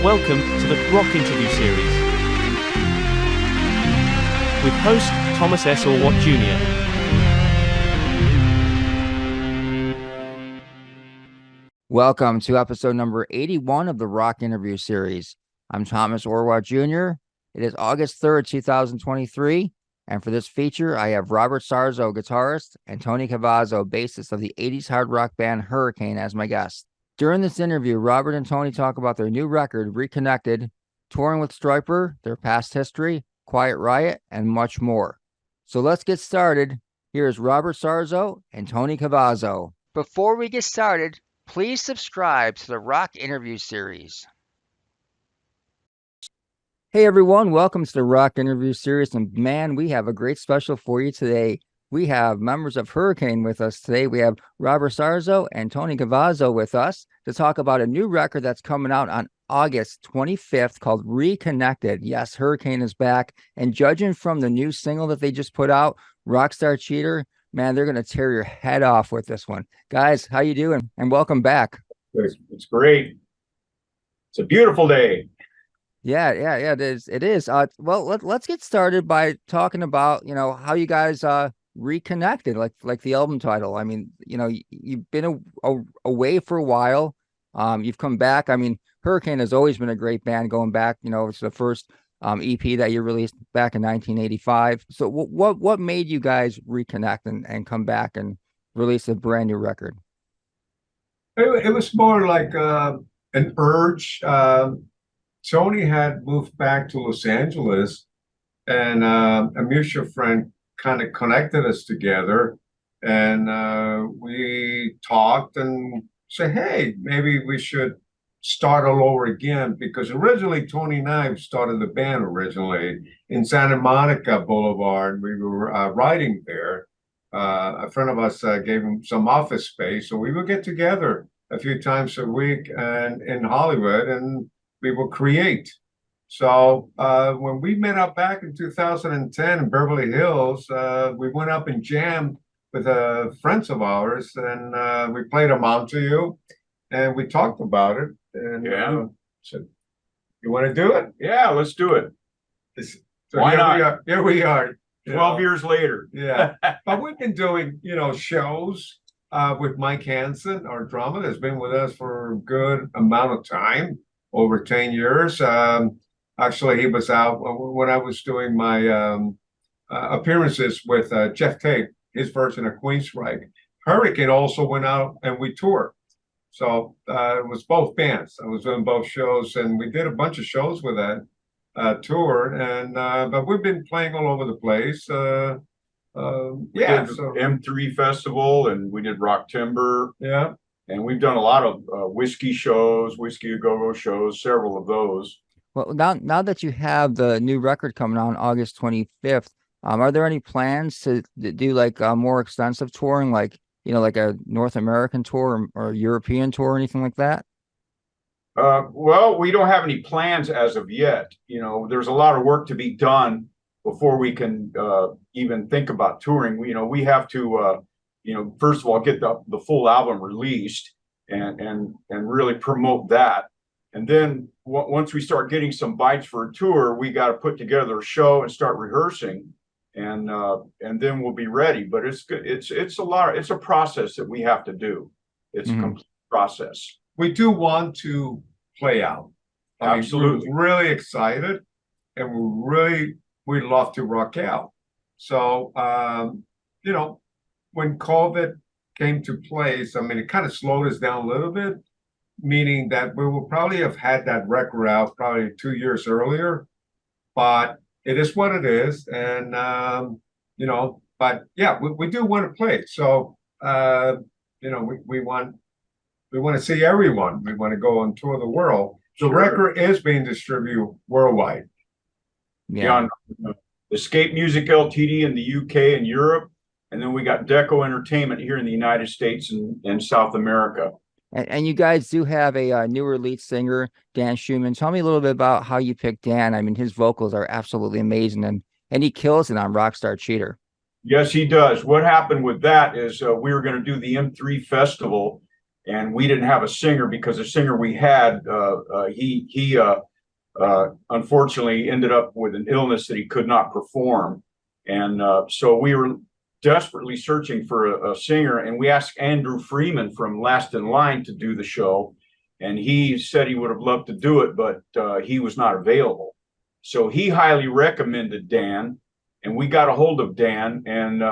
Welcome to the Rock Interview Series with host Thomas S. Orwatt Jr. Welcome to episode number 81 of the Rock Interview Series. I'm Thomas Orwatt Jr. It is August 3rd, 2023, and for this feature, I have Robert Sarzo, guitarist, and Tony Cavazo, bassist of the 80s hard rock band Hurricane, as my guest. During this interview, Robert and Tony talk about their new record, Reconnected, touring with Stryper, their past history, Quiet Riot, and much more. So let's get started. Here's Robert Sarzo and Tony Cavazo. Before we get started, please subscribe to the Rock Interview Series. Hey everyone, welcome to the Rock Interview Series, and man, we have a great special for you today. We have members of Hurricane with us today. We have Robert Sarzo and Tony Cavazo with us to talk about a new record that's coming out on August 25th called Reconnected. Yes, Hurricane is back, and judging from the new single that they just put out, Rockstar Cheater, man, they're going to tear your head off with this one. Guys, how you doing? And welcome back. It's great. It's a beautiful day. Yeah, it is. It is. Well, let's get started by talking about, how you guys reconnected, like the album title. I mean, you've been away for a while. You've come back. I mean, Hurricane has always been a great band going back. It's the first EP that you released back in 1985. So what made you guys reconnect and come back and release a brand new record? It was more like an urge. Tony had moved back to Los Angeles, and a mutual friend kind of connected us together, and we talked and said, hey, maybe we should start all over again, because originally Tony and I started the band originally in Santa Monica Boulevard. We were writing there. A friend of us gave him some office space, so we would get together a few times a week and in Hollywood, and we will create. So when we met up back in 2010 in Beverly Hills, we went up and jammed with friends of ours, and we played Amount to You, and we talked about it. And said, you want to do it? Yeah, let's do it. So why not? Here we are. 12 years later. Yeah. But we've been doing, shows with Mike Hansen, our drummer, that's been with us for a good amount of time. Over 10 years. Actually, he was out when I was doing my appearances with Jeff Tate, his version of Queensryche. Hurricane also went out and we toured. So it was both bands. I was doing both shows, and we did a bunch of shows with that tour. And but we've been playing all over the place. We did M3 Festival, and we did Rock Timber. Yeah. And we've done a lot of whiskey shows, Whiskey A Go-Go shows, several of those. Well, now that you have the new record coming out on August 25th, are there any plans to do like more extensive touring, like a North American tour or European tour or anything like that? Well, we don't have any plans as of yet. There's a lot of work to be done before we can even think about touring. We have to first of all, get the full album released and really promote that. And then once we start getting some bites for a tour, we got to put together a show and start rehearsing, and then we'll be ready. But it's a process that we have to do. It's a complete process. We do want to play out. Absolutely. We're really excited, and we love to rock out. So, when COVID came to place, it kind of slowed us down a little bit, meaning that we will probably have had that record out probably 2 years earlier, but it is what it is. And, but yeah, we do want to play. So, we want to see everyone. We want to go on tour the world. The record is being distributed worldwide. Yeah. Escape Music Ltd. in the UK and Europe. And then we got Deco Entertainment here in the United States and South America. And you guys do have a newer lead singer, Dan Schumann. Tell me a little bit about how you picked Dan. I mean, his vocals are absolutely amazing, and he kills it on Rockstar Cheater. Yes, he does. What happened with that is we were going to do the M3 Festival, and we didn't have a singer because the singer we had, he unfortunately ended up with an illness that he could not perform. And so we were desperately searching for a singer, and we asked Andrew Freeman from Last in Line to do the show. And he said he would have loved to do it, but he was not available. So he highly recommended Dan, and we got a hold of Dan, and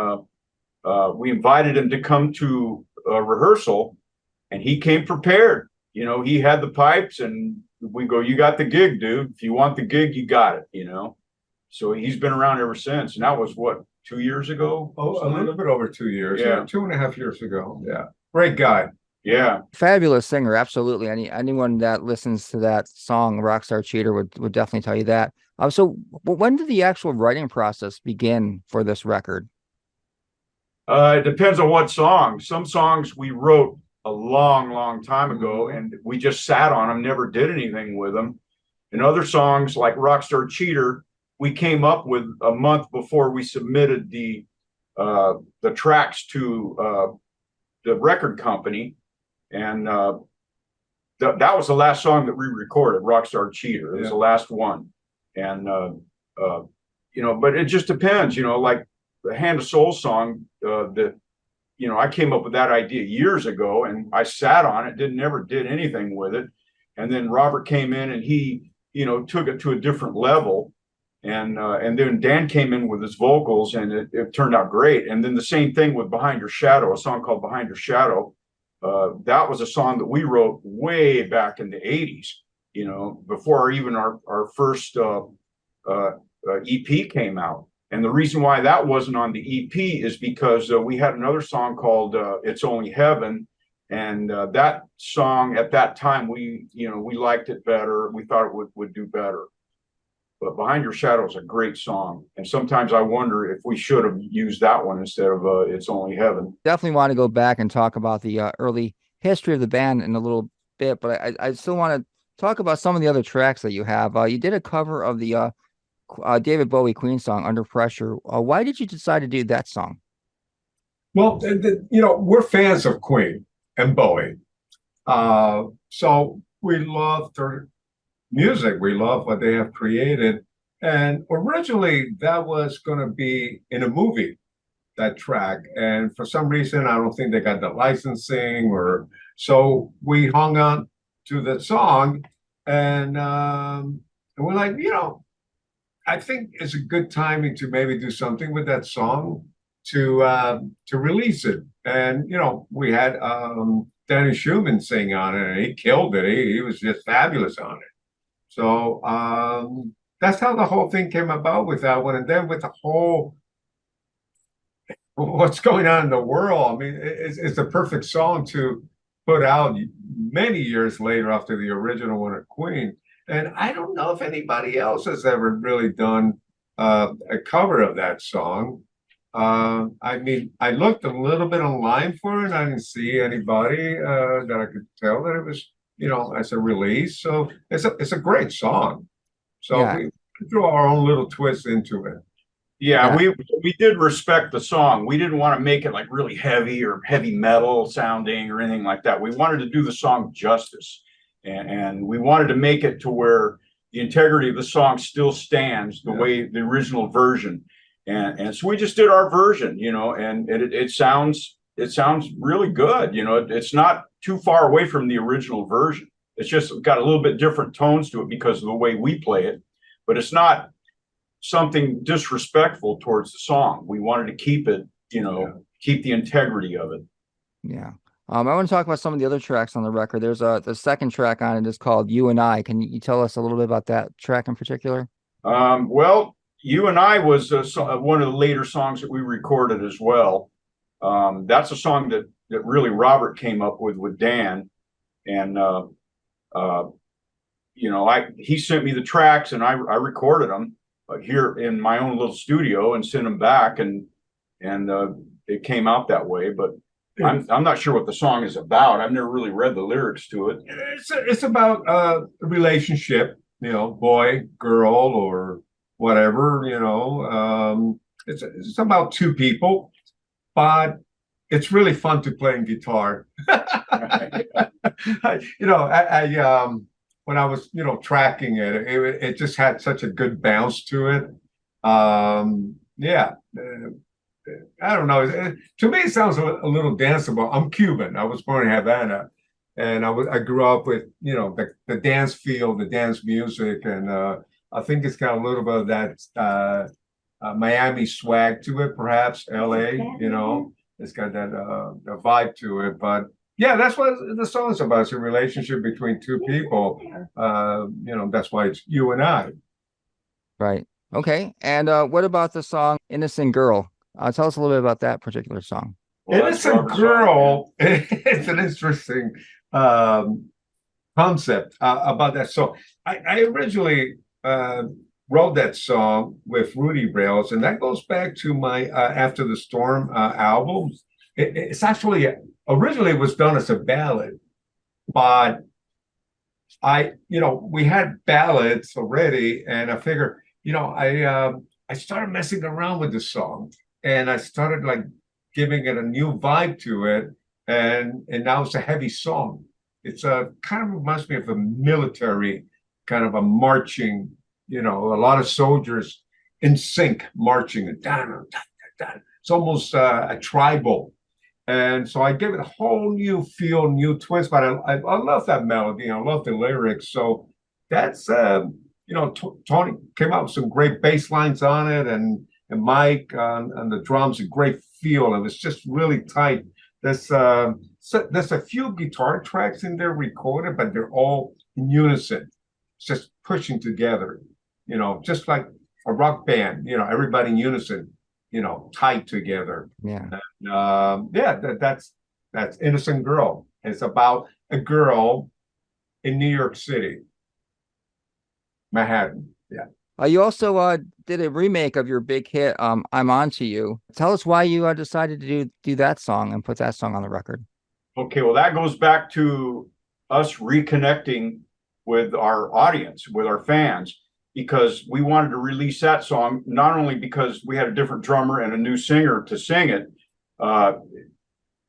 we invited him to come to a rehearsal, and he came prepared. You know, he had the pipes, and we go, "You got the gig, dude. If you want the gig, you got it," you know. So he's been around ever since. And that was what, 2 years ago? Oh, a little bit over 2 years. Yeah. 2.5 years ago. Yeah. Great guy. Yeah. Fabulous singer, absolutely. Anyone that listens to that song, Rockstar Cheater, would definitely tell you that. So when did the actual writing process begin for this record? It depends on what song. Some songs we wrote a long time ago, and we just sat on them, never did anything with them. And other songs like Rockstar Cheater, we came up with a month before we submitted the tracks to the record company, and that was the last song that we recorded. Rockstar Cheater, it was the last one, and you know, but it just depends. You know, like the Hand of Soul song, that, you know, I came up with that idea years ago, and I sat on it, never did anything with it, and then Robert came in and he, you know, took it to a different level. And then Dan came in with his vocals, and it turned out great. And then the same thing with Behind Your Shadow, a song called Behind Your Shadow. That was a song that we wrote way back in the 80s, you know, before even our first EP came out. And the reason why that wasn't on the EP is because we had another song called It's Only Heaven. And that song at that time, we liked it better. We thought it would do better. But Behind Your Shadow is a great song. And sometimes I wonder if we should have used that one instead of It's Only Heaven. Definitely want to go back and talk about the early history of the band in a little bit, but I still want to talk about some of the other tracks that you have. You did a cover of the David Bowie Queen song, Under Pressure. Why did you decide to do that song? Well, you know, we're fans of Queen and Bowie. So we love their music. We love what they have created. And originally that was going to be in a movie, that track. And for some reason, I don't think they got the licensing, or so we hung on to the song, and we're like, you know, I think it's a good timing to maybe do something with that song to release it. And, you know, we had Dan Schumann sing on it, and he killed it. He was just fabulous on it. So that's how the whole thing came about with that one. And then with the whole, what's going on in the world, I mean, it's a perfect song to put out many years later after the original one at Queen. And I don't know if anybody else has ever really done a cover of that song. I mean, I looked a little bit online for it. I didn't see anybody that I could tell that it was, you know, as a release. So it's a great song. So we threw our own little twist into it. Yeah, we did respect the song. We didn't want to make it like really heavy or heavy metal sounding or anything like that. We wanted to do the song justice, and we wanted to make it to where the integrity of the song still stands the way the original version. And so we just did our version, you know, and it sounds really good. You know, it's not too far away from the original version. It's just got a little bit different tones to it because of the way we play it, but it's not something disrespectful towards the song. We wanted to keep it, you know, keep the integrity of it. Yeah. I want to talk about some of the other tracks on the record. There's the second track on it is called You and I. Can you tell us a little bit about that track in particular? Well, You and I was one of the later songs that we recorded as well. That's a song that really Robert came up with Dan, and you know, he sent me the tracks, and I recorded them here in my own little studio and sent them back, and it came out that way. But I'm not sure what the song is about. I've never really read the lyrics to it. It's about a relationship, you know, boy, girl, or whatever, you know. It's about two people, but it's really fun to play guitar. When I was, tracking it just had such a good bounce to it. Yeah. I don't know. To me, it sounds a little danceable. I'm Cuban. I was born in Havana, and I grew up with the dance feel, the dance music, and I think it's got a little bit of that Miami swag to it, perhaps LA. It's got that vibe to it. But yeah, that's what the song's about. It's a relationship between two people. That's why it's you and I. Right. Okay. And what about the song Innocent Girl? Tell us a little bit about that particular song. Well, Innocent Girl, it's an interesting concept about that song. I originally wrote that song with Rudy Rails, and that goes back to my After the Storm album. It's actually originally was done as a ballad, but we had ballads already, and I figured, I started messing around with the song, and I started like giving it a new vibe to it, and now it's a heavy song. It's kind of reminds me of a military kind of a marching, a lot of soldiers in sync marching and down. It's almost a tribal. And so I gave it a whole new feel, new twist, but I love that melody. I love the lyrics. So that's, Tony came out with some great bass lines on it, and Mike on the drums, a great feel. It was just really tight. There's a few guitar tracks in there recorded, but they're all in unison, just pushing together, just like a rock band, everybody in unison, tight together. Yeah. And, that's Innocent Girl. It's about a girl in New York City, Manhattan. Yeah. You also did a remake of your big hit, "I'm Onto You." Tell us why you decided to do that song and put that song on the record. Okay, well, that goes back to us reconnecting with our audience, with our fans, because we wanted to release that song, not only because we had a different drummer and a new singer to sing it.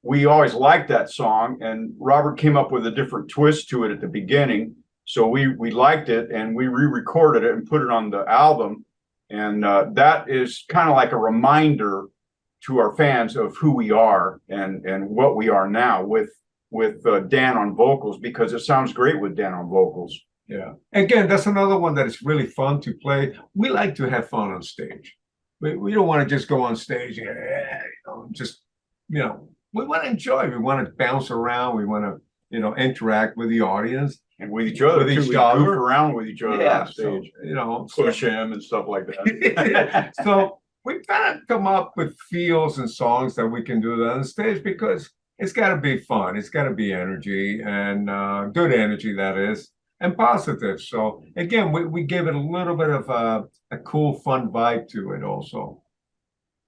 We always liked that song, and Robert came up with a different twist to it at the beginning. So we liked it, and we re-recorded it and put it on the album. And that is kind of like a reminder to our fans of who we are and what we are now with Dan on vocals, because it sounds great with Dan on vocals. Yeah. Again, that's another one that is really fun to play. We like to have fun on stage. We don't want to just go on stage and we want to enjoy. We want to bounce around. We want to interact with the audience. And with each other, with too. each We other. goof around with each other on stage. So, push him and stuff like that. So we kind of come up with feels and songs that we can do on stage, because it's got to be fun. It's got to be energy, and good energy, that is, and positive. So again, we give it a little bit of a cool, fun vibe to it also.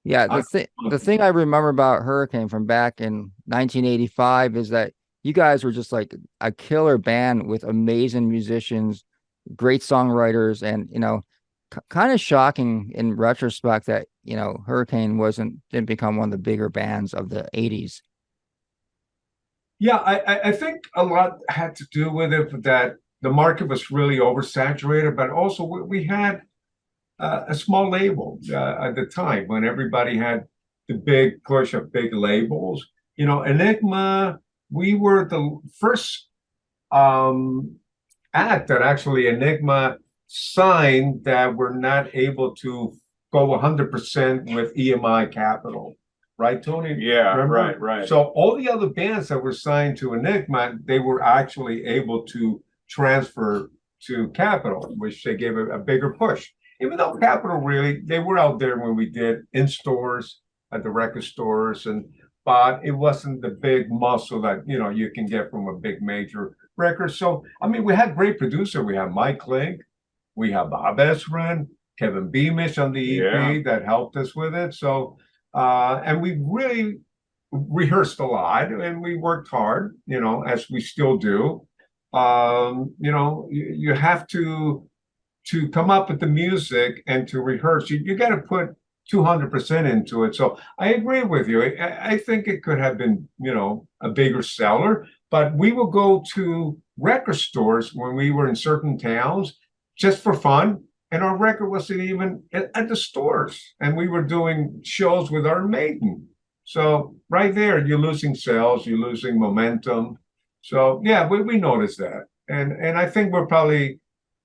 Yeah, the thing I remember about Hurricane from back in 1985 is that you guys were just like a killer band with amazing musicians, great songwriters, and kind of shocking in retrospect that Hurricane didn't become one of the bigger bands of the 80s. Yeah, I think a lot had to do with it, that the market was really oversaturated, but also we had a small label at the time when everybody had the big push of big labels. Enigma, we were the first act that actually Enigma signed that were not able to go 100% with EMI Capital. Right, Tony? Yeah, remember? right. So all the other bands that were signed to Enigma, they were actually able to transfer to Capitol, which they gave a bigger push. Even though Capitol really, they were out there when we did in stores, at the record stores, but it wasn't the big muscle that you can get from a big major record. So I mean, we had great producers. We have Mike Link, we have Bob Ezrin, Kevin Beamish on the EP that helped us with it. So and we really rehearsed a lot, and we worked hard, as we still do. You have to come up with the music and to rehearse. You got to put 200% into it. So I agree with you. I think it could have been, a bigger seller, but we will go to record stores when we were in certain towns just for fun. And our record wasn't even at the stores. And we were doing shows with our Maiden. So right there, you're losing sales, you're losing momentum. So yeah, we noticed that. And I think we're probably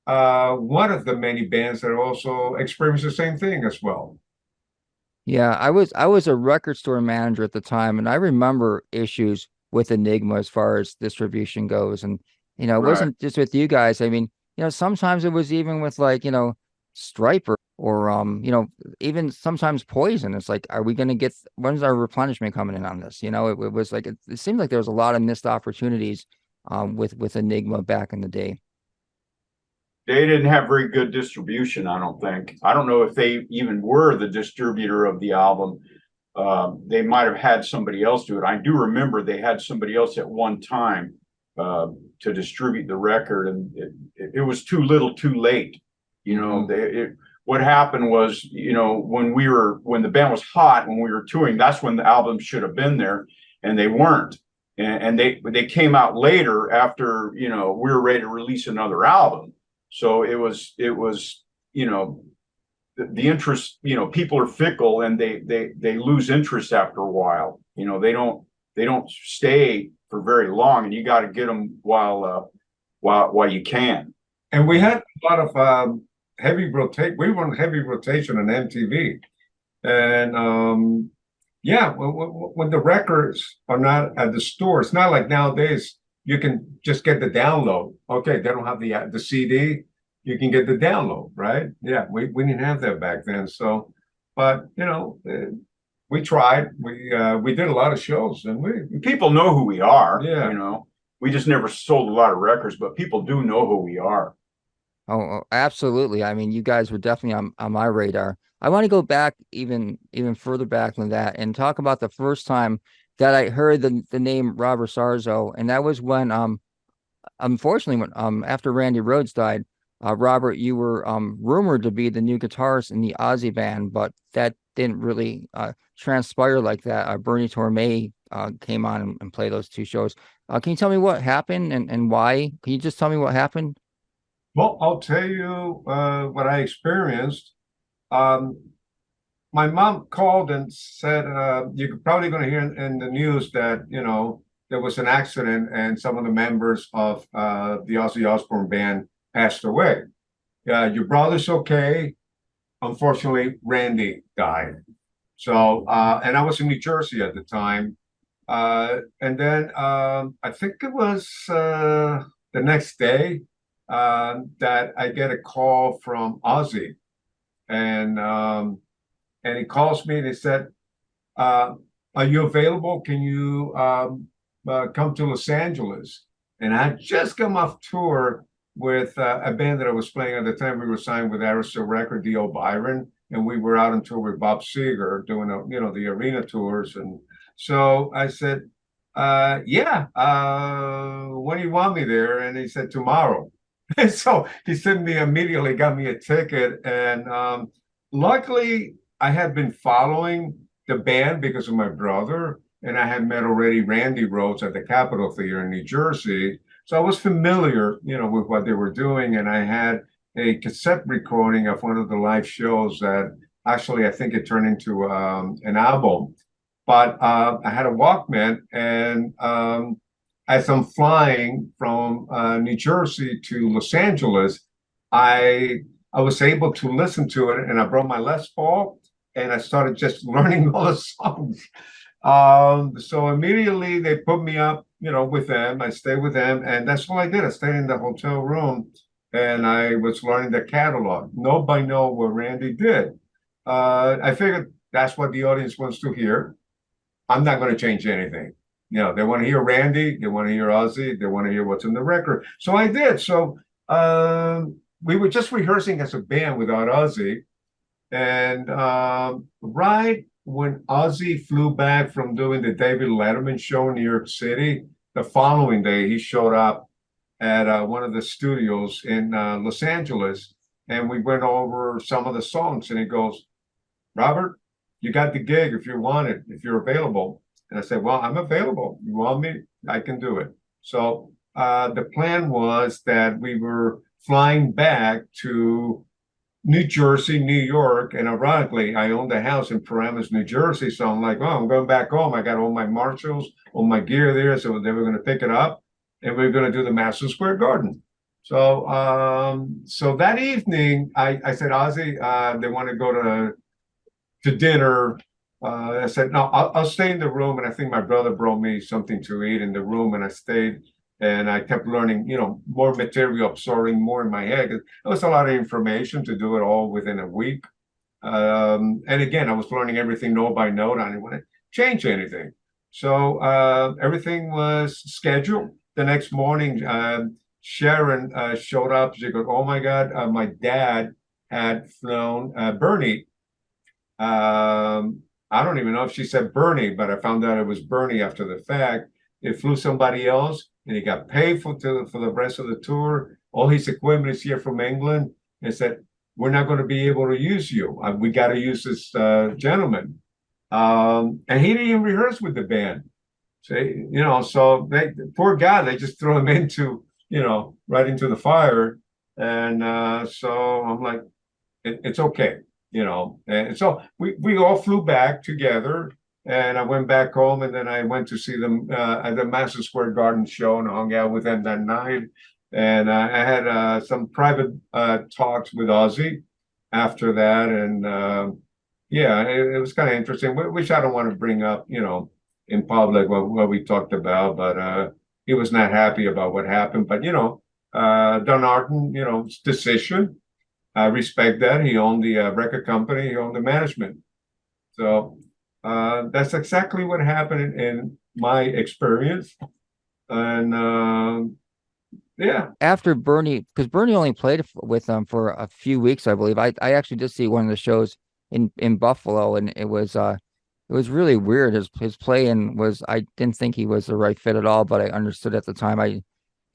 one of the many bands that also experience the same thing as well. Yeah, I was a record store manager at the time, and I remember issues with Enigma as far as distribution goes. And it Right. wasn't just with you guys. I mean, sometimes it was even with like, Stryper or even sometimes Poison. It's like, are we gonna get when's our replenishment coming in on this? It was like it seemed like there was a lot of missed opportunities with Enigma back in the day. They didn't have very good distribution, I don't think. I don't know if they even were the distributor of the album. They might have had somebody else do it. I do remember they had somebody else at one time to distribute the record, and it was too little, too late. What happened was, when the band was hot, when we were touring, that's when the album should have been there, and they weren't. And they came out later after we were ready to release another album. So it was the interest, people are fickle and they lose interest after a while. They don't stay for very long, and you got to get them while you can. And we had a lot of heavy rotate. We were on heavy rotation on MTV, and yeah, when the records are not at the store, it's not like nowadays you can just get the download. Okay, they don't have the CD. You can get the download, right? Yeah, we didn't have that back then. So, but we tried. We did a lot of shows, and people know who we are. Yeah. We just never sold a lot of records, but people do know who we are. Oh, absolutely. I mean, you guys were definitely on my radar. I want to go back even further back than that and talk about the first time that I heard the name Robert Sarzo, and that was when unfortunately when after Randy Rhoads died, Robert, you were rumored to be the new guitarist in the Ozzy band, but that didn't really transpire like that. Bernie Torme came on and played those two shows. Can you tell me what happened and why? Can you just tell me what happened? Well, I'll tell you what I experienced. My mom called and said, you're probably going to hear in the news that, there was an accident and some of the members of the Ozzy Osbourne band passed away. Your brother's okay. Unfortunately, Randy died. So, and I was in New Jersey at the time. And then I think it was the next day that I get a call from Ozzy. And he calls me and he said, are you available? Can you come to Los Angeles? And I had just come off tour with a band that I was playing at the time. We were signed with Arista Record, D.O. Byron, and we were out on tour with Bob Seger doing the arena tours. And so I said, yeah, when do you want me there? And he said, tomorrow. And so he sent me immediately, got me a ticket. And luckily, I had been following the band because of my brother, and I had met already Randy Rhoads at the Capitol Theater in New Jersey. So I was familiar, with what they were doing, and I had a cassette recording of one of the live shows that actually I think it turned into an album. But I had a Walkman, and as I'm flying from New Jersey to Los Angeles, I was able to listen to it, and I brought my Les Paul, and I started just learning all the songs. So immediately they put me up, with them. I stayed with them, and that's all I did. I stayed in the hotel room, and I was learning the catalog. Nobody know what Randy did. I figured that's what the audience wants to hear. I'm not going to change anything. They want to hear Randy, they want to hear Ozzy, they want to hear what's in the record. So I did. So we were just rehearsing as a band without Ozzy. And right when Ozzy flew back from doing the David Letterman show in New York City, the following day he showed up at one of the studios in Los Angeles, and we went over some of the songs. And he goes, Robert, you got the gig if you want it, if you're available. And I said, well, I'm available. You want me? I can do it. So the plan was that we were flying back to New Jersey, New York, and ironically, I owned a house in Paramus, New Jersey. So I'm like, oh, I'm going back home. I got all my Marshalls, all my gear there. So they were going to pick it up, and we were going to do the Madison Square Garden. So, so that evening, I said, Ozzy, they want to go to dinner. I said, no, I'll stay in the room. And I think my brother brought me something to eat in the room, and I stayed. And I kept learning, more material, absorbing more in my head. It was a lot of information to do it all within a week. And again, I was learning everything note by note. I didn't want to change anything. So everything was scheduled. The next morning, Sharon showed up. She goes, oh my God, my dad had flown Bernie. I don't even know if she said Bernie, but I found out it was Bernie after the fact. They flew somebody else, and he got paid for the rest of the tour. All his equipment is here from England, and said, we're not going to be able to use you. We got to use this gentleman. And he didn't even rehearse with the band. So, so poor guy, they just threw him into, right into the fire. And so I'm like, it's okay, And so we all flew back together. And I went back home, and then I went to see them at the Madison Square Garden show and hung out with them that night. And I had some private talks with Ozzy after that. And it was kind of interesting, which I don't want to bring up, in public what we talked about. But he was not happy about what happened. But, Don Arden, decision. I respect that. He owned the record company. He owned the management. So that's exactly what happened in my experience. And After Bernie, because Bernie only played with them for a few weeks, I believe. I actually did see one of the shows in Buffalo, and it was really weird. His playing was, I didn't think he was the right fit at all, but I understood at the time. I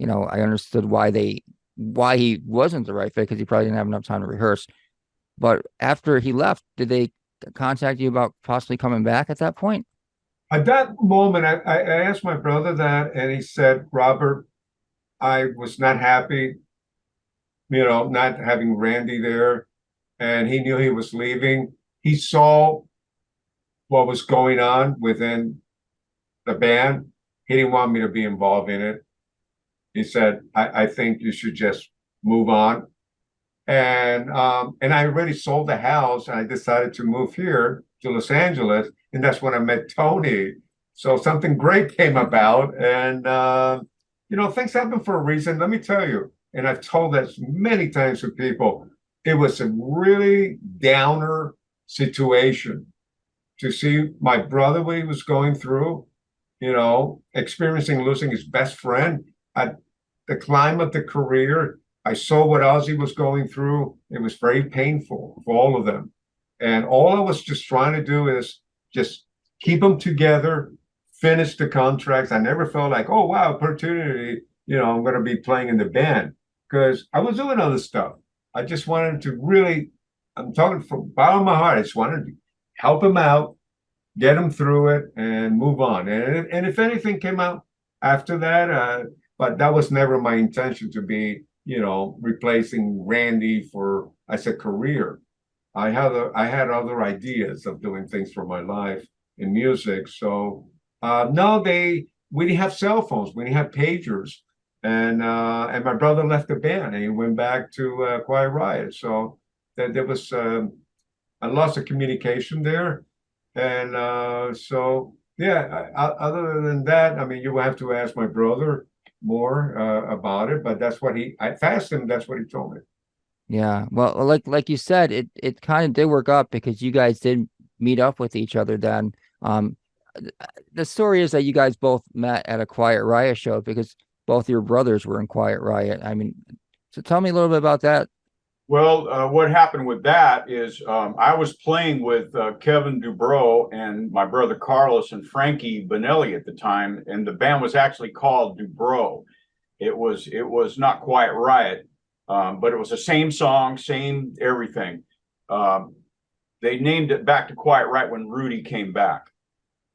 understood why he wasn't the right fit, because he probably didn't have enough time to rehearse. But after he left, did they contact you about possibly coming back at that point? At that moment, I asked my brother that, and he said, Robert, I was not happy, not having Randy there, and he knew he was leaving. He saw what was going on within the band. He didn't want me to be involved in it. He said, I think you should just move on. And I already sold the house, and I decided to move here to Los Angeles, and that's when I met Tony. So something great came about, and things happen for a reason. Let me tell you, and I've told this many times to people, it was a really downer situation to see my brother, what he was going through, experiencing losing his best friend at the climb of the career. I saw what Ozzy was going through. It was very painful for all of them. And all I was just trying to do is just keep them together, finish the contracts. I never felt like, oh, wow, opportunity, I'm going to be playing in the band, because I was doing other stuff. I just wanted to really, I'm talking from the bottom of my heart, I just wanted to help them out, get them through it, and move on. And if anything came out after that, but that was never my intention to be, replacing Randy as a career. I had other ideas of doing things for my life in music. So no, we didn't have cell phones, we didn't have pagers, and my brother left the band and he went back to Quiet Riot. So there was a loss of communication there, and so yeah. Other than that, I mean, you will have to ask my brother more about it, but that's what I asked him, that's what he told me. Yeah, well, like you said, it kind of did work out, because you guys did meet up with each other then. The story is that you guys both met at a Quiet Riot show, because both your brothers were in Quiet Riot. I mean, so tell me a little bit about that. Well, what happened with that is I was playing with Kevin Dubrow and my brother Carlos and Frankie Bonelli at the time, and the band was actually called Dubrow. It was not Quiet Riot, but it was the same song, same everything. they named it back to Quiet Riot when Rudy came back,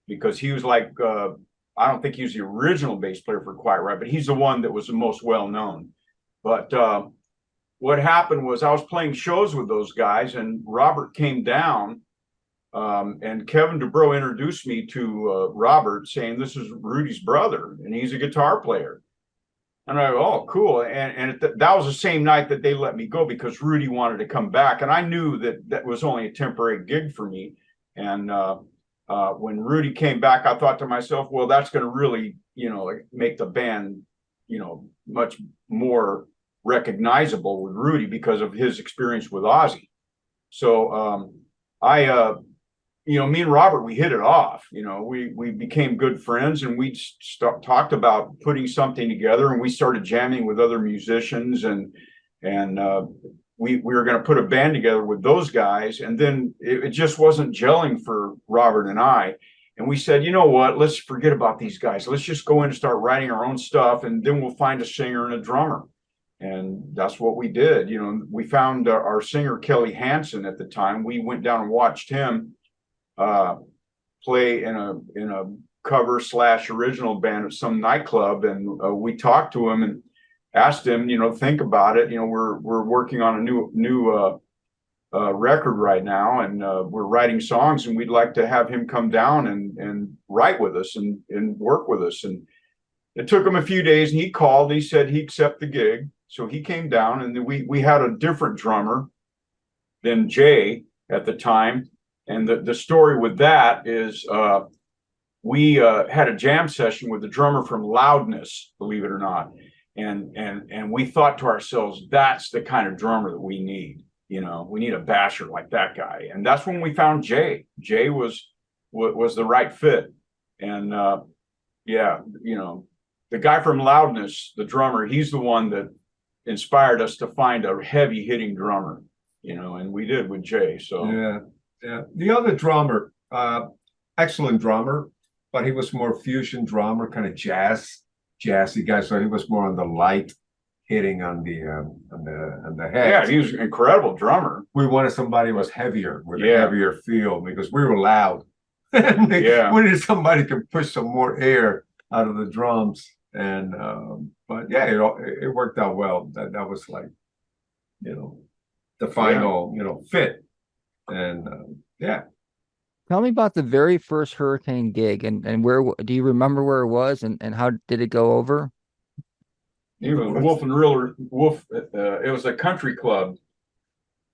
because he was like, I don't think he was the original bass player for Quiet Riot, but he's the one that was the most well known. But what happened was I was playing shows with those guys, and Robert came down, and Kevin DuBrow introduced me to Robert, saying, "This is Rudy's brother, and he's a guitar player." And I go, "Oh, cool." And that was the same night that they let me go, because Rudy wanted to come back. And I knew that that was only a temporary gig for me. And when Rudy came back, I thought to myself, well, that's going to really, make the band, much more recognizable with Rudy because of his experience with Ozzy. So me and Robert, we hit it off. We became good friends, and we talked about putting something together, and we started jamming with other musicians, and we were going to put a band together with those guys. And then it just wasn't gelling for Robert and I. And we said, you know what, let's forget about these guys. Let's just go in and start writing our own stuff, and then we'll find a singer and a drummer. And that's what we did. We found our singer, Kelly Hansen, at the time. We went down and watched him play in a cover / original band at some nightclub, and we talked to him and asked him, think about it. We're working on a new record right now, and we're writing songs, and we'd like to have him come down and write with us and work with us. And it took him a few days, and he called, and he said he'd accept the gig. So he came down, and we had a different drummer than Jay at the time. And the story with that is we had a jam session with the drummer from Loudness, believe it or not. And we thought to ourselves, that's the kind of drummer that we need. We need a basher like that guy. And that's when we found Jay. Jay was the right fit. And the guy from Loudness, the drummer, he's the one that inspired us to find a heavy hitting drummer, and we did with Jay. So yeah. The other drummer, excellent drummer, but he was more fusion drummer, kind of jazzy guy. So he was more on the light hitting on the head. Yeah, he was an incredible drummer. We wanted somebody who was heavier, with a heavier feel, because we were loud. We needed somebody who could push some more air out of the drums. And but yeah, it worked out well. That was like, the final fit. And Tell me about the very first Hurricane gig, and where do you remember where it was, and how did it go over? Wolf and Real Wolf. It was a country club.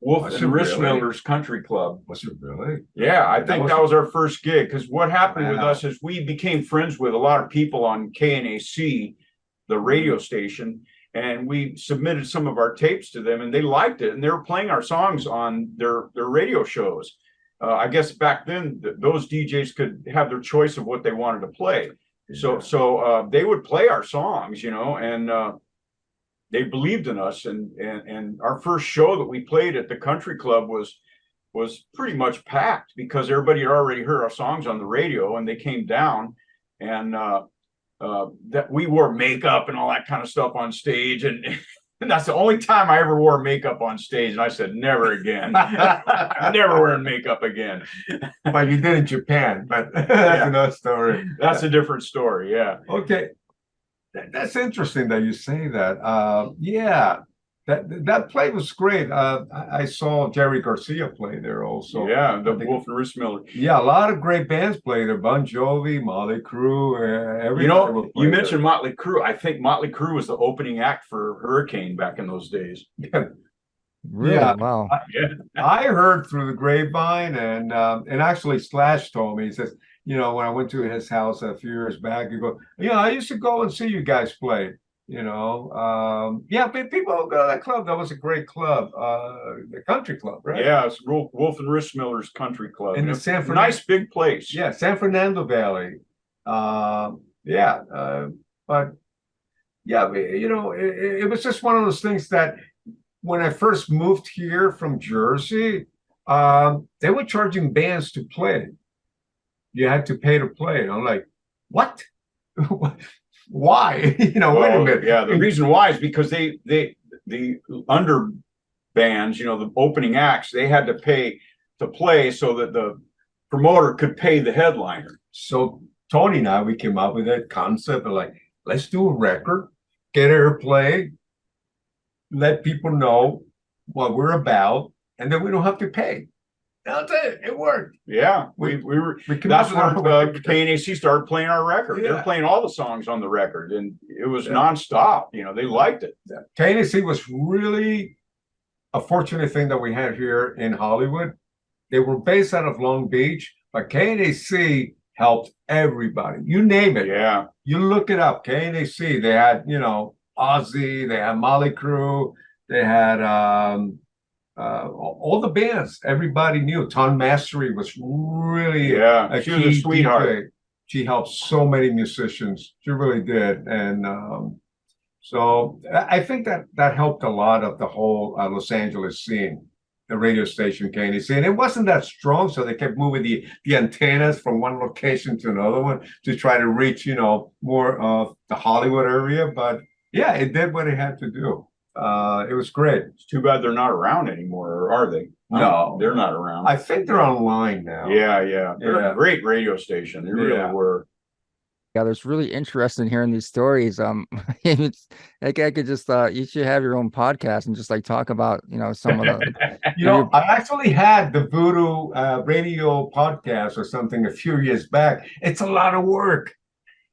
Wolf and Rissmiller's Country Club. Was it really? Yeah, I think that was our first gig. Because what happened with us is we became friends with a lot of people on KNAC, the radio station, and we submitted some of our tapes to them, and they liked it, and they were playing our songs on their radio shows. I guess back then those DJs could have their choice of what they wanted to play. So they would play our songs, and they believed in us. And our first show that we played at the country club was pretty much packed, because everybody had already heard our songs on the radio, and they came down, and that we wore makeup and all that kind of stuff on stage. And that's the only time I ever wore makeup on stage. And I said, never again. I'm never wearing makeup again. But you did in Japan, but that's another story. That's a different story. Yeah. Okay. That's interesting that you say that. That play was great. I saw Jerry Garcia play there also. Yeah, the Wolf and Rissmiller. Yeah, a lot of great bands play there. Bon Jovi, Motley Crue, everybody. You mentioned Motley Crue. I think Motley Crue was the opening act for Hurricane back in those days. Really? Yeah. Wow. I heard through the grapevine, and actually Slash told me, he says, when I went to his house a few years back, he goes, I used to go and see you guys play. But people go to that club. That was a great club, the country club, right? Yeah, it's Wolf and Rissmiller's Country Club. In the San Fernando, nice big place. Yeah, San Fernando Valley. But it was just one of those things that when I first moved here from Jersey, they were charging bands to play. You had to pay to play. And I'm like, what? Why? Wait a minute. Yeah, the reason why is because the under bands, the opening acts, they had to pay to play so that the promoter could pay the headliner. So Tony and I, we came up with that concept of like, let's do a record, get airplay, let people know what we're about, and then we don't have to pay. That's it. It worked. Yeah, we were. came That's up with where our- KNAC started playing our record. They were Yeah. playing all the songs on the record, and it was Yeah. nonstop. They liked it. KNAC was really a fortunate thing that we had here in Hollywood. They were based out of Long Beach, but KNAC helped everybody. You name it. Yeah, You look it up. KNAC. They had, Ozzy. They had Molly Crew. They had all the bands. Everybody knew. Ton Mastery was really yeah. She was a key sweetheart. DJ. She helped so many musicians. She really did, and so I think that helped a lot of the whole Los Angeles scene, the radio station KNAC, and it wasn't that strong, so they kept moving the antennas from one location to another one to try to reach more of the Hollywood area. But yeah, it did what it had to do. It was great. It's too bad they're not around anymore, or are they? No. They're not around. I think they're online now. Yeah. They're Yeah. a great radio station. They really Yeah. were. Yeah, it's really interesting hearing these stories. It's like I could just you should have your own podcast and just like talk about some of the. I actually had the Voodoo radio podcast or something a few years back. It's a lot of work.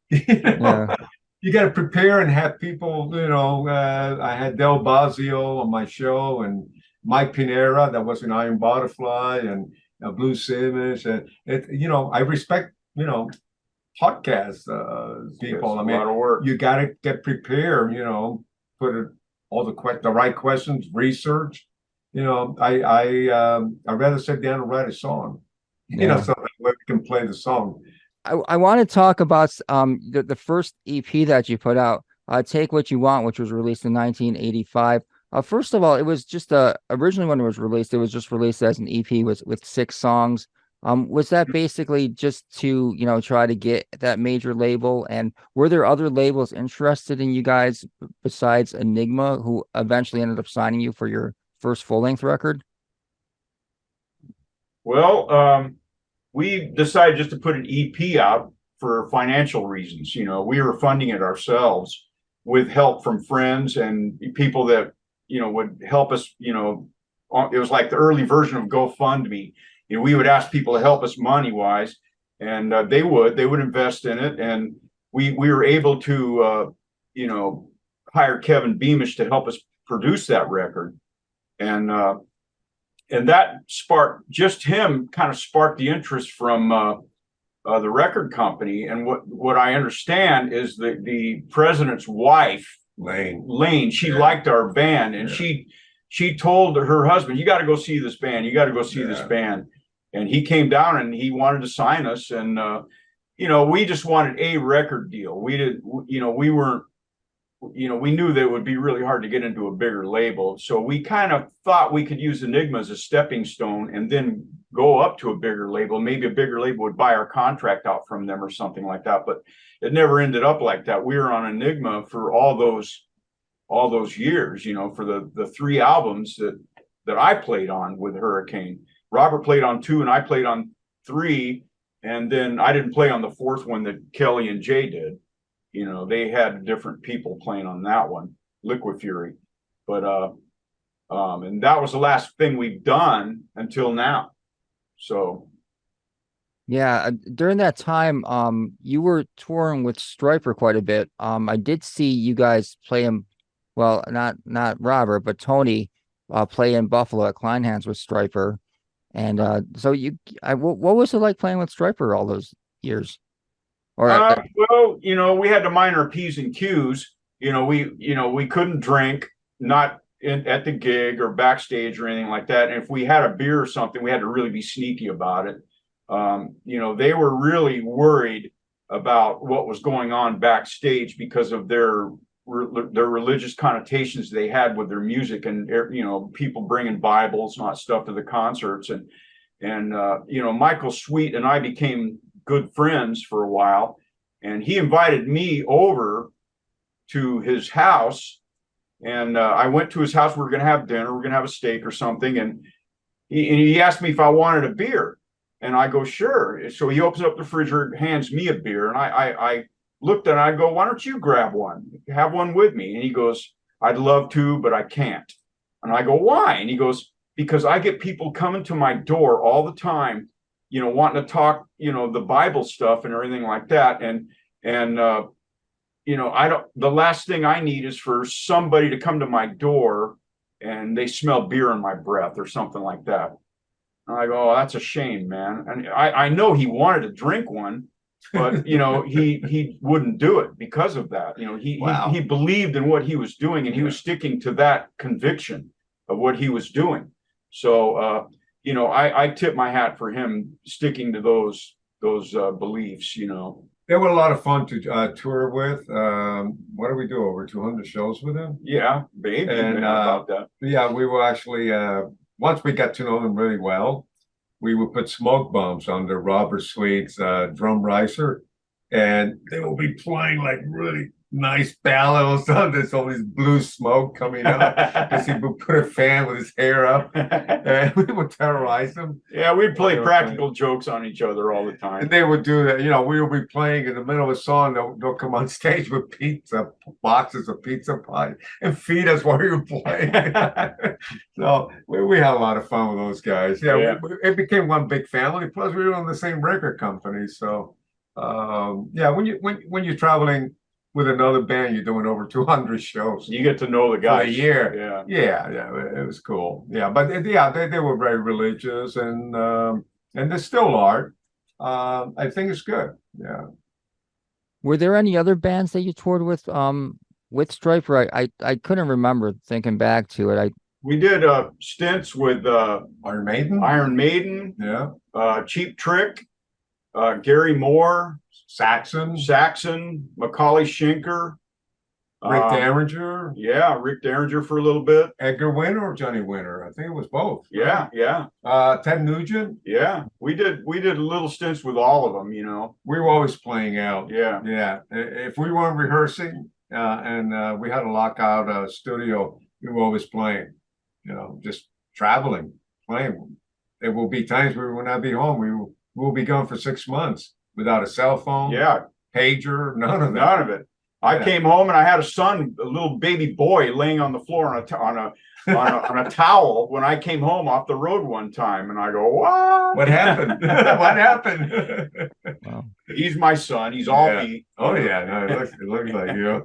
Yeah. You got to prepare and have people. I had Del Bazio on my show and Mike Pinera, that was an Iron Butterfly, and Blue Simmons, and I respect podcast people. It's I mean, a lot of work. you got to get prepared. Put all the right questions, research. I rather sit down and write a song. Yeah. So that way we can play the song. I want to talk about the first EP that you put out, Take What You Want, which was released in 1985. First of all, it was just originally when it was released, it was just released as an EP with 6 songs. Was that basically just to try to get that major label? And were there other labels interested in you guys besides Enigma, who eventually ended up signing you for your first full-length record? Well, we decided just to put an EP out for financial reasons. We were funding it ourselves with help from friends and people that would help us. It was like the early version of GoFundMe. We would ask people to help us money wise, and they would invest in it, and we were able to hire Kevin Beamish to help us produce that record, and that sparked the interest from the record company. And what I understand is that the president's wife, Lane, she liked our band, and she told her husband, "You got to go see this band. You got to go see this band." And he came down and he wanted to sign us. And, we just wanted a record deal. We weren't, we knew that it would be really hard to get into a bigger label. So we kind of thought we could use Enigma as a stepping stone and then go up to a bigger label. Maybe a bigger label would buy our contract out from them or something like that. But it never ended up like that. We were on Enigma for all those years, for the 3 albums that I played on with Hurricane. Robert played on 2 and I played on 3, and then I didn't play on the 4th one that Kelly and Jay did. They had different people playing on that one, Liquid Fury. But and that was the last thing we've done until now. So yeah, during that time, you were touring with Stryper quite a bit. I did see you guys play him, well, not Robert, but Tony play in Buffalo at Kleinhans with Stryper. And so what was it like playing with Stryper all those years? Or well, we had to mind our P's and Q's. We couldn't drink, not at the gig or backstage or anything like that. And if we had a beer or something, we had to really be sneaky about it. They were really worried about what was going on backstage because of their religious connotations they had with their music, and people bringing Bibles and all that stuff to the concerts, and Michael Sweet and I became good friends for a while, and he invited me over to his house, and I went to his house. We were going to have dinner, we're going to have a steak or something, and he asked me if I wanted a beer, and I go, sure. So he opens up the refrigerator, hands me a beer, and I looked at it, I go, why don't you grab one? Have one with me. And he goes, I'd love to, but I can't. And I go, why? And he goes, because I get people coming to my door all the time, wanting to talk, the Bible stuff and everything like that. And the last thing I need is for somebody to come to my door and they smell beer in my breath or something like that. And I go, oh, that's a shame, man. And I know he wanted to drink one, but he wouldn't do it because of that. He believed in what he was doing, and he was sticking to that conviction of what he was doing. So I tip my hat for him sticking to those beliefs. They were a lot of fun to tour with. What did we do? Over 200 shows with him? Yeah, baby. And about that. Yeah, we were actually once we got to know them really well, we would put smoke bombs under Robert Sweet's drum riser, and they will be playing like really nice ballads on this, all this blue smoke coming up because he would put a fan with his hair up, and we would terrorize them. Yeah, we'd play practical jokes on each other all the time. And they would do that. We would be playing in the middle of a song. They'll come on stage with pizza boxes of pizza pie and feed us while we were playing. So we had a lot of fun with those guys. Yeah. It became one big family. Plus, we were on the same record company. So when you're traveling with another band, you're doing over 200 shows. You get to know the guys. For a year. Yeah. It was cool. Yeah, but they were very religious, and they still are. I think it's good. Yeah. Were there any other bands that you toured with Stryper? I couldn't remember thinking back to it. We did stints with Iron Maiden. Yeah. Cheap Trick, Gary Moore, Saxon, Macaulay Schenker, Rick Derringer. Yeah, Rick Derringer for a little bit. Edgar Winter or Johnny Winter? I think it was both. Yeah, yeah. Ted Nugent. Yeah, we did little stints with all of them. We were always playing out. Yeah, yeah. If we weren't rehearsing and we had a lockout studio, we were always playing. Just traveling, playing. There will be times we will not be home. We will be gone for 6 months. Without a cell phone, pager, none of it. I came home and I had a little baby boy, laying on the floor on a towel when I came home off the road one time, and I go, "What? What happened? What happened?" Wow. He's my son. He's all me. Oh yeah, no, it looks like you.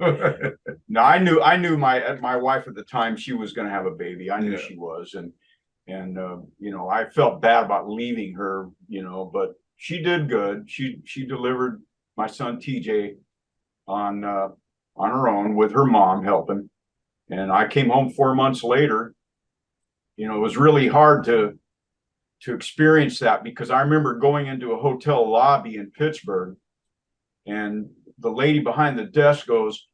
No, I knew my wife at the time. She was going to have a baby. I knew she was, and I felt bad about leaving her, but she did good. She delivered my son TJ on her own with her mom helping, and I came home 4 months later. It was really hard to experience that, because I remember going into a hotel lobby in Pittsburgh, and the lady behind the desk goes,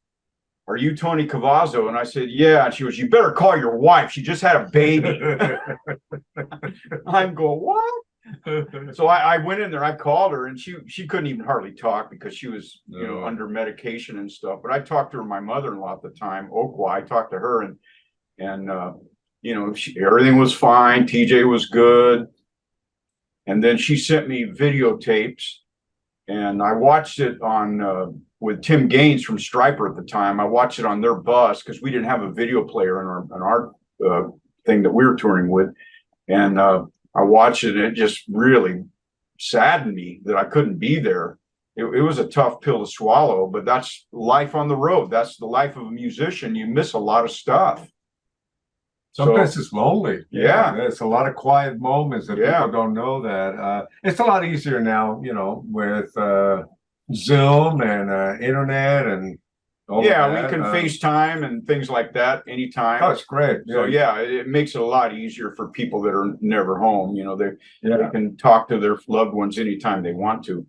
"Are you Tony Cavazo?" And I said, "Yeah." And she goes, "You better call your wife. She just had a baby." I'm going, "What?" So I went in there, I called her, and she couldn't even hardly talk because she was, under medication and stuff. But I talked to her, my mother-in-law at the time, Okwa. I talked to her, and everything was fine. TJ was good. And then she sent me videotapes, and I watched it on with Tim Gaines from Stryper at the time. I watched it on their bus because we didn't have a video player in our thing that we were touring with, and I watched it, and it just really saddened me that I couldn't be there. It was a tough pill to swallow, but that's life on the road. That's the life of a musician. You miss a lot of stuff. Sometimes it's lonely. Yeah. It's a lot of quiet moments that people don't know that. It's a lot easier now, with Zoom and internet and all we that. can FaceTime and things like that anytime. Oh, it's great. So it makes it a lot easier for people that are never home. They can talk to their loved ones anytime they want to.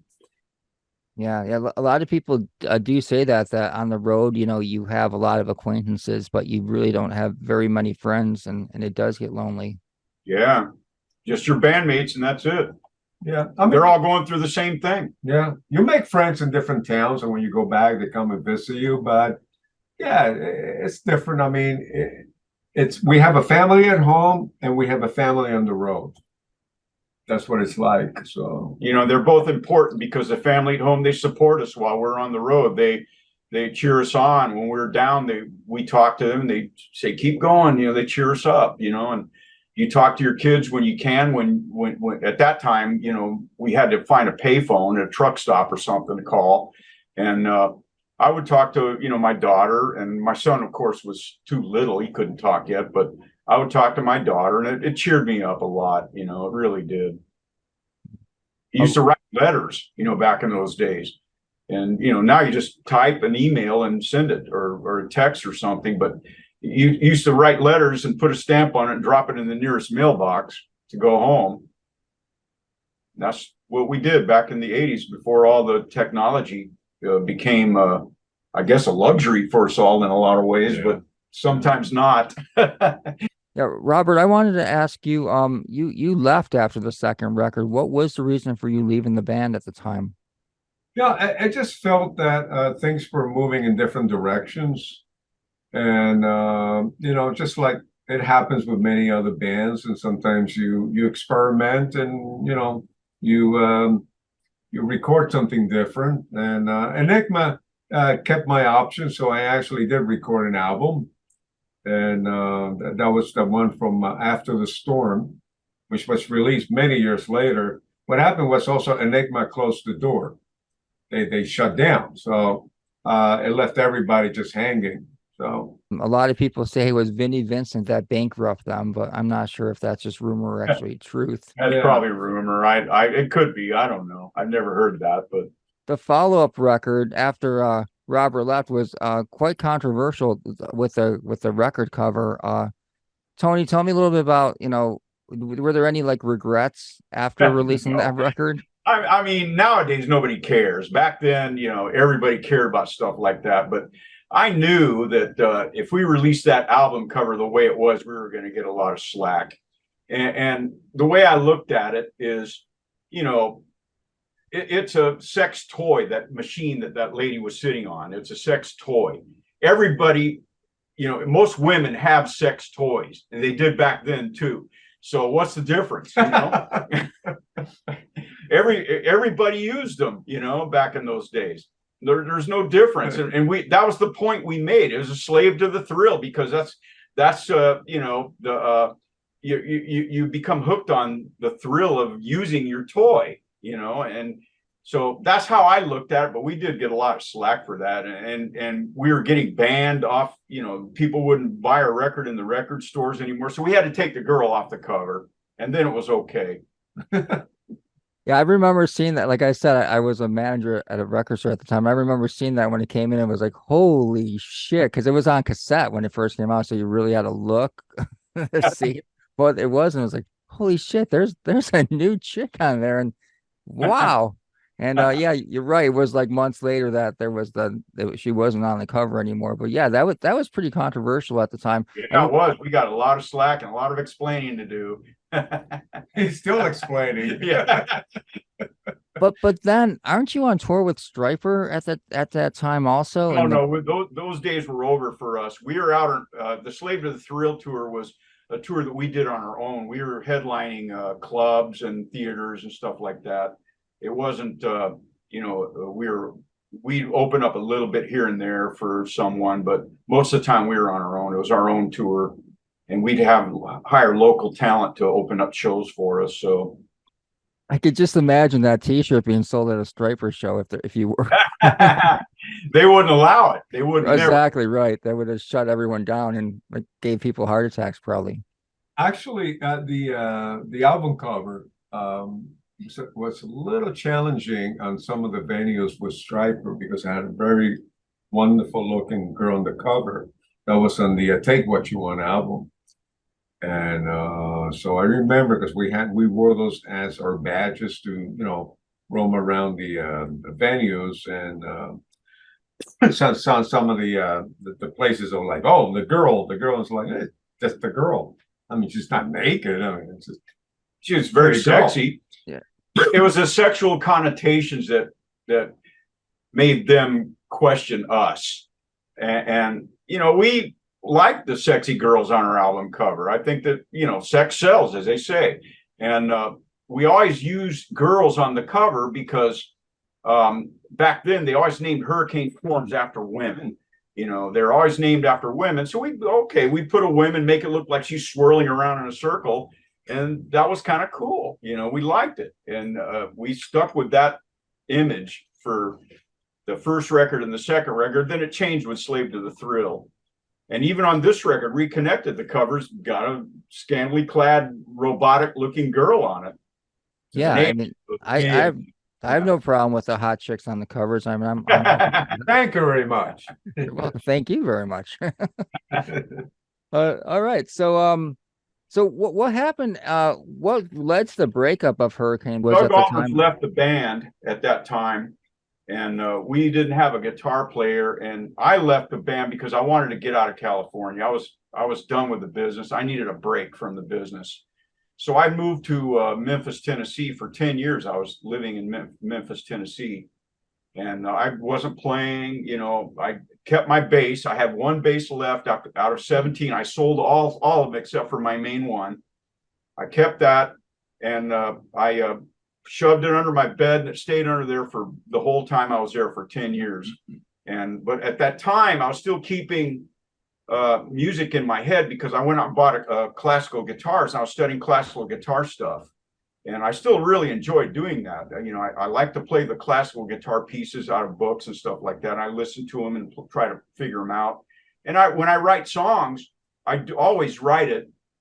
Yeah. A lot of people do say that on the road, you have a lot of acquaintances, but you really don't have very many friends, and it does get lonely. Yeah. Just your bandmates, and that's it. Yeah. They're all going through the same thing. Yeah. You make friends in different towns, and when you go back, they come and visit you. But yeah, it's different. I mean, we have a family at home and we have a family on the road. That's what it's like. So, they're both important because the family at home, they support us while we're on the road. They cheer us on when we're down. We talk to them. They say, keep going. They cheer us up, and you talk to your kids when you can, when at that time, we had to find a payphone at a truck stop or something to call. And, I would talk to, my daughter, and my son, of course, was too little. He couldn't talk yet, but I would talk to my daughter, and it cheered me up a lot. It really did. He used to write letters, back in those days. And, now you just type an email and send it or a text or something. But you used to write letters and put a stamp on it and drop it in the nearest mailbox to go home. That's what we did back in the 80s before all the technology became, I guess, a luxury for us all in a lot of ways, but sometimes not. Yeah, Robert, I wanted to ask you, you left after the second record. What was the reason for you leaving the band at the time? Yeah, I just felt that things were moving in different directions. And, just like it happens with many other bands, and sometimes you experiment and, you record something different. And Enigma kept my options, so I actually did record an album. And that was the one from After the Storm, which was released many years later. What happened was also Enigma closed the door. They shut down. So it left everybody just hanging. So a lot of people say it was Vinnie Vincent that bankrupted them, but I'm not sure if that's just rumor or actually truth. That's probably rumor. It could be. I don't know. I've never heard that, but the follow-up record after Robert left was quite controversial with the record cover. Tony, tell me a little bit about, were there any like regrets after releasing that record? I mean, nowadays nobody cares. Back then, everybody cared about stuff like that. But I knew that if we released that album cover the way it was, we were going to get a lot of slack. And the way I looked at it is, it's a sex toy, that machine that lady was sitting on. It's a sex toy. Everybody, most women have sex toys, and they did back then too. So what's the difference? Everybody used them, back in those days. There's no difference, and that was the point we made. It was a slave to the thrill, because that's you become hooked on the thrill of using your toy, and so that's how I looked at it. But we did get a lot of slack for that, and we were getting banned off. People wouldn't buy our record in the record stores anymore, so we had to take the girl off the cover, and then it was okay. Yeah, I remember seeing that. Like I said, I was a manager at a record store at the time. I remember seeing that when it came in. It was like, holy shit, because it was on cassette when it first came out, so you really had to look to see. But it wasn't. It was like, holy shit, there's a new chick on there, and wow. And yeah, you're right. It was like months later that she wasn't on the cover anymore. But yeah, that was pretty controversial at the time. Yeah, it was. We got a lot of slack and a lot of explaining to do. He's still explaining. Yeah. But then aren't you on tour with Stryper at that time also? No, those days were over for us. We were out on the Slave to the Thrill tour was a tour that we did on our own. We were headlining clubs and theaters and stuff like that. It wasn't we'd open up a little bit here and there for someone, but most of the time we were on our own. It was our own tour, and we'd hire local talent to open up shows for us. So I could just imagine that T-shirt being sold at a Stryper show if you were. They wouldn't allow it. They wouldn't. Exactly right. That would have shut everyone down and like gave people heart attacks probably. Actually, the album cover was a little challenging on some of the venues with Stryper, because I had a very wonderful looking girl on the cover that was on the Take What You Want album. And so I remember, because we wore those as our badges to roam around the venues, and some of the places are like, oh, the girl is like, hey, that's the girl. I mean, she's not naked. I mean, it's just, she was very sexy. Yeah, it was the sexual connotations that made them question us, and like the sexy girls on our album cover. I think that, sex sells, as they say. And we always use girls on the cover because back then they always named hurricane forms after women. They're always named after women. So we put a woman, make it look like she's swirling around in a circle. And that was kind of cool. We liked it. And we stuck with that image for the first record and the second record. Then it changed with Slave to the Thrill. And even on this record, Reconnected, the cover's got a scantily clad, robotic-looking girl on it. Yeah, I mean, I have no problem with the hot chicks on the covers. I mean, I'm Thank you very much. well, thank you very much. All right, so what happened? What led to the breakup of Hurricane? Was Doug at the Almond time left the band at that time, and we didn't have a guitar player. And I left the band because I wanted to get out of California. I was done with the business. I needed a break from the business. So I moved to Memphis, Tennessee for 10 years. I was living in Memphis, Tennessee, and I wasn't playing. I kept my bass. I had one bass left out of 17. I sold all of them except for my main one. I kept that, and I shoved it under my bed, and it stayed under there for the whole time I was there for 10 years. But at that time, I was still keeping music in my head because I went out and bought a classical guitars, and I was studying classical guitar stuff, and I still really enjoyed doing that. I like to play the classical guitar pieces out of books and stuff like that. I listen to them and try to figure them out. And when I write songs, I always write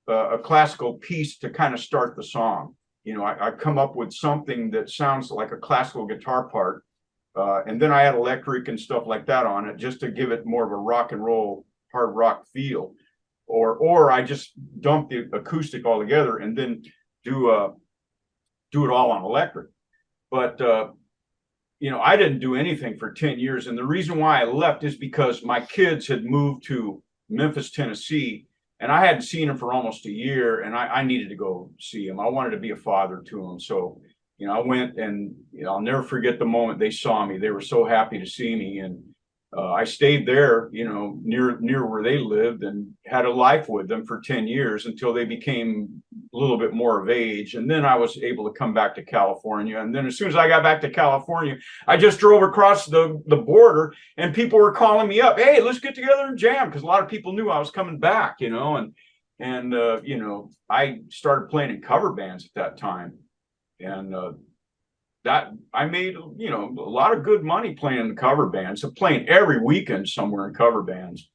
a classical piece to kind of start the song. I come up with something that sounds like a classical guitar part, and then I add electric and stuff like that on it just to give it more of a rock and roll, hard rock feel, or I just dump the acoustic all together and then do it all on electric. But I didn't do anything for 10 years, and the reason why I left is because my kids had moved to Memphis, Tennessee, and I hadn't seen them for almost a year, and I needed to go see them. I wanted to be a father to them. So I went, and I'll never forget the moment they saw me. They were so happy to see me, and I stayed there, near where they lived, and had a life with them for 10 years until they became a little bit more of age. And then I was able to come back to California. And then as soon as I got back to California, I just drove across the border, and people were calling me up. Hey, let's get together and jam. Because a lot of people knew I was coming back, and I started playing in cover bands at that time. And that I made, a lot of good money playing in the cover bands, so playing every weekend somewhere in cover bands.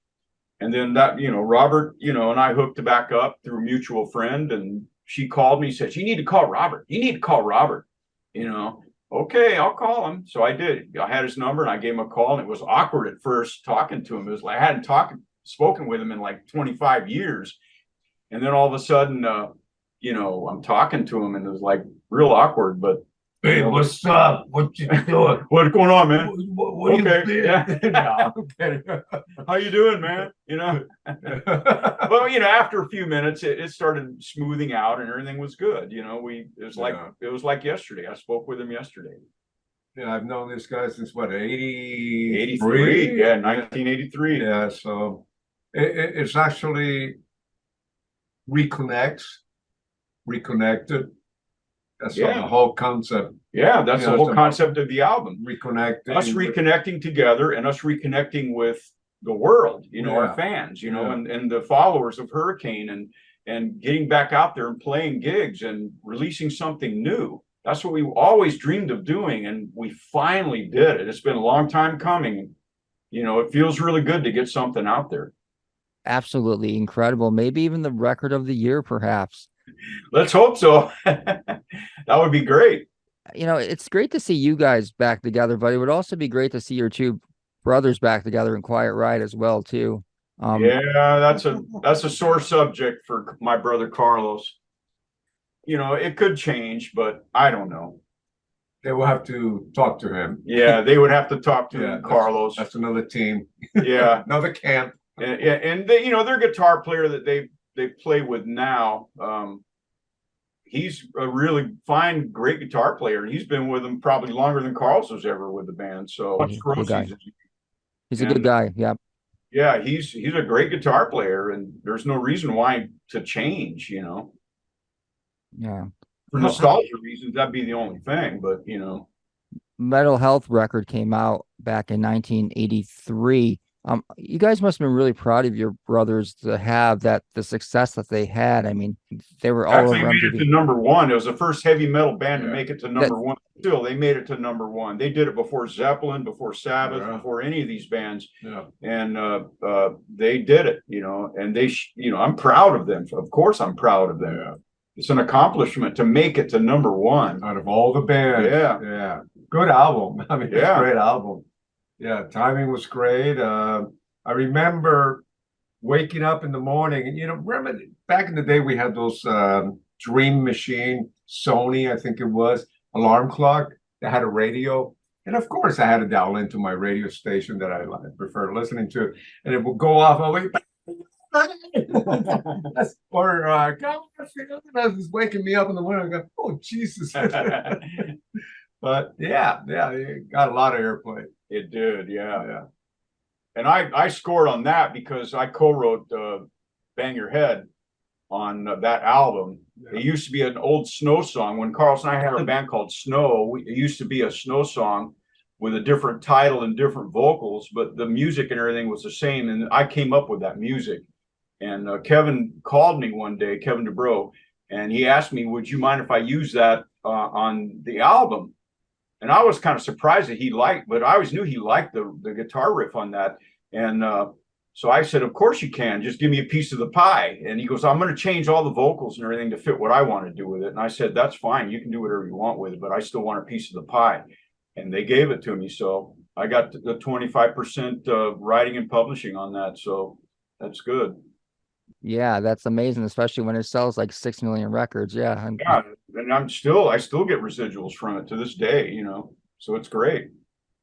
And then that, Robert, and I hooked back up through a mutual friend, and she called me, said, you need to call Robert. You need to call Robert. Okay, I'll call him. So I did. I had his number, and I gave him a call, and it was awkward at first talking to him. It was like I hadn't spoken with him in like 25 years. And then all of a sudden, I'm talking to him, and it was like real awkward, but Hey, what's up? What you doing? What's going on, man? What Okay. Yeah. No, I'm kidding. How you doing, man? Well, after a few minutes, it started smoothing out, and everything was good. It was like yesterday. I spoke with him yesterday. Yeah, I've known this guy since what, 83? 83? Yeah, 1983. Yeah, so it's actually Reconnected. That's the whole concept. Yeah, that's the whole concept of the album. Reconnecting. Us reconnecting together, and us reconnecting with the world, our fans, and the followers of Hurricane, and getting back out there and playing gigs and releasing something new. That's what we always dreamed of doing, and we finally did it. It's been a long time coming. It feels really good to get something out there. absolutely incredible. Maybe even the record of the year, perhaps. Let's hope so. That would be great. It's great to see you guys back together, but it would also be great to see your two brothers back together in Quiet Riot as well, too. Yeah, that's a sore subject for my brother Carlos. It could change, but I don't know. They will have to talk to him. Yeah, they would have to talk to Carlos. That's another team. Yeah, another camp. And they, their guitar player that they play with now, he's a really fine, great guitar player, and he's been with them probably longer than Carlos was ever with the band. So He's a good guy. Yeah. Yeah, he's a great guitar player, and there's no reason why to change. Yeah. For nostalgia reasons, that'd be the only thing. But. Mental Health record came out back in 1983. You guys must have been really proud of your brothers to have the success that they had. I mean, they were all Actually over made it MTV. to number one. It was the first heavy metal band to Yeah. make it to number one. Still, they made it to number one. They did it before Zeppelin, before Sabbath, Yeah. before any of these bands, Yeah. and they did it. And I'm proud of them. Of course, I'm proud of them. Yeah. It's an accomplishment to make it to number one. Out of all the bands. Yeah. Yeah. Good album. I mean, it's Yeah. a great album. Yeah. Timing was great. I remember waking up in the morning and, remember back in the day, we had those Dream Machine, Sony, I think it was, alarm clock that had a radio. And of course, I had to dial into my radio station that I prefer listening to. And it would go off. I'll wait. Or God, was waking me up in the morning. I go, oh Jesus! But yeah, it got a lot of airplay. It did, yeah. And I scored on that because I co-wrote "Bang Your Head" on that album. Yeah. It used to be an old Snow song. When Carlson and I had a band called Snow, it used to be a Snow song with a different title and different vocals, but the music and everything was the same. And I came up with that music. And Kevin called me one day, Kevin DeBro, and he asked me, would you mind if I use that on the album? And I was kind of surprised that he liked, but I always knew he liked the guitar riff on that. And so I said, of course you can, just give me a piece of the pie. And he goes, I'm going to change all the vocals and everything to fit what I want to do with it. And I said, that's fine. You can do whatever you want with it, but I still want a piece of the pie. And they gave it to me. So I got the 25% writing and publishing on that. So that's good. Yeah, that's amazing, especially when it sells like 6 million records. Yeah. Yeah, and I still get residuals from it to this day, so it's great.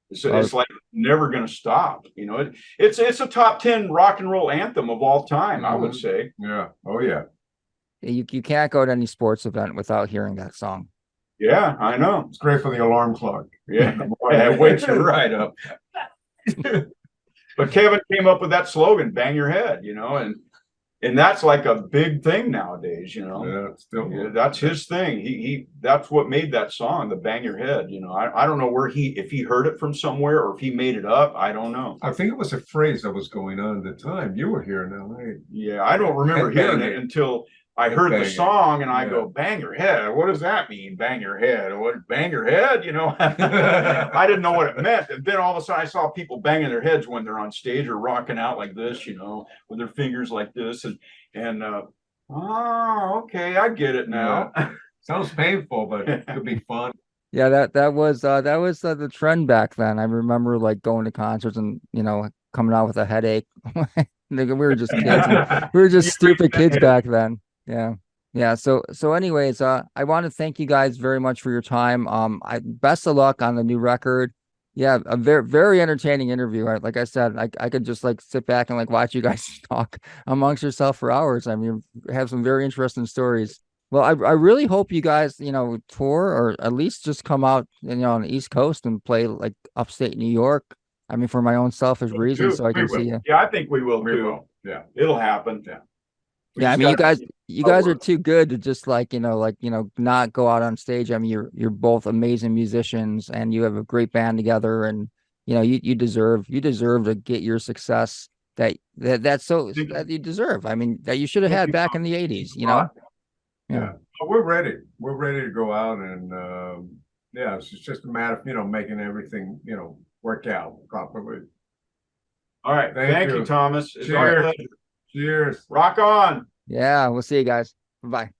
It's like never going to stop. It's a top 10 rock and roll anthem of all time, I would say. Yeah. Oh yeah. You can't go to any sports event without hearing that song. Yeah, I know. It's great for the alarm clock. Yeah, it wakes you right up. But Kevin came up with that slogan, "Bang Your Head," and that's like a big thing nowadays, Yeah, still. Yeah, that's his thing. He that's what made that song, the "Bang Your Head." I don't know if he heard it from somewhere or if he made it up. I don't know. I think it was a phrase that was going on at the time. You were here in LA. Yeah, I don't remember hearing it until I heard the song and I go, "Bang your head." What does that mean? Bang your head. What, bang your head? I didn't know what it meant. And then all of a sudden I saw people banging their heads when they're on stage or rocking out like this, with their fingers like this. And oh, okay, I get it now. Yeah. Sounds painful, but it could be fun. Yeah, that was the trend back then. I remember like going to concerts and coming out with a headache. We were just kids. We were just stupid kids back then. Yeah. So anyways, I want to thank you guys very much for your time. Best of luck on the new record. Yeah, a very, very entertaining interview. Like I said, I could just like sit back and like watch you guys talk amongst yourself for hours. I mean, you have some very interesting stories. Well, I really hope you guys, tour or at least just come out, on the East Coast and play like upstate New York. I mean, for my own selfish reasons, so I can see you. Yeah, I think we will We too. will. Yeah. It'll happen. Yeah. Yeah, I mean, you guys are too good to just not go out on stage. I mean, you're both amazing musicians and you have a great band together, and you deserve to get your success that you deserve. I mean, that you should have had back in the 80s, Yeah. Well, we're ready. We're ready to go out and it's just a matter of making everything work out properly. All right. Thank you, Thomas. It's our Cheers. pleasure. Cheers. Rock on. Yeah, we'll see you guys. Bye.